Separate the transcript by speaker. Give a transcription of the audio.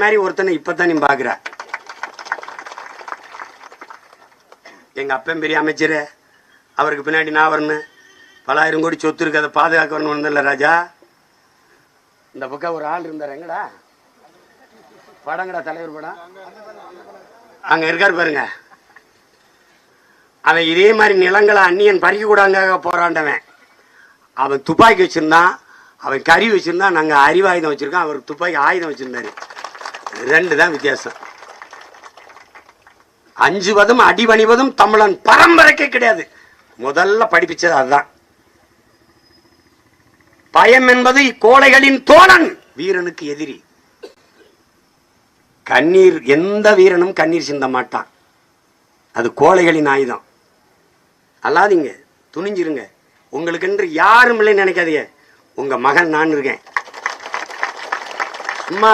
Speaker 1: மாதிரி ஒருத்தனை இப்பதான் நீ பாக்குற. எங்க அப்பன் பெரிய அமைச்சர், அவருக்கு பின்னாடி நான் வரணும், 10,000 கோடி சொத்து இருக்கு, அதை பாதுகாக்க வரணும் இல்ல ராஜா. இந்த பக்கம் ஒரு ஆள் இருந்தார், எங்கடா படங்கடா தலைவர் படம், அங்க இருக்காரு பாருங்க. அவன் இதே மாதிரி நிலங்களை அந்நியன் பறிக்க கூடாங்க போராண்டவன். அவன் துப்பாக்கி வச்சிருந்தான், அவன் கறி வச்சிருந்தான், நாங்க அறிவாயுதம் வச்சிருக்கோம், அவர் துப்பாக்கி ஆயுதம் வச்சிருந்தாரு. 2 தான் வித்தியாசம். அஞ்சுவதும் அடிபணிவதும் தமிழன் பரம்பரைக்கே கிடையாது. முதல்ல படிப்பிச்சது அதுதான். பயம் என்பது கோழைகளின் தோழன், வீரனுக்கு எதிரி. கண்ணீர், எந்த வீரனும் கண்ணீர் சிந்த மாட்டான், அது கோழைகளின் ஆயுதம். அல்லாதீங்க, துணிஞ்சிருங்க. உங்களுக்கு என்று யாரும் இல்லை நினைக்காதீங்க. உங்க மகன் நான் இருக்கேன். சும்மா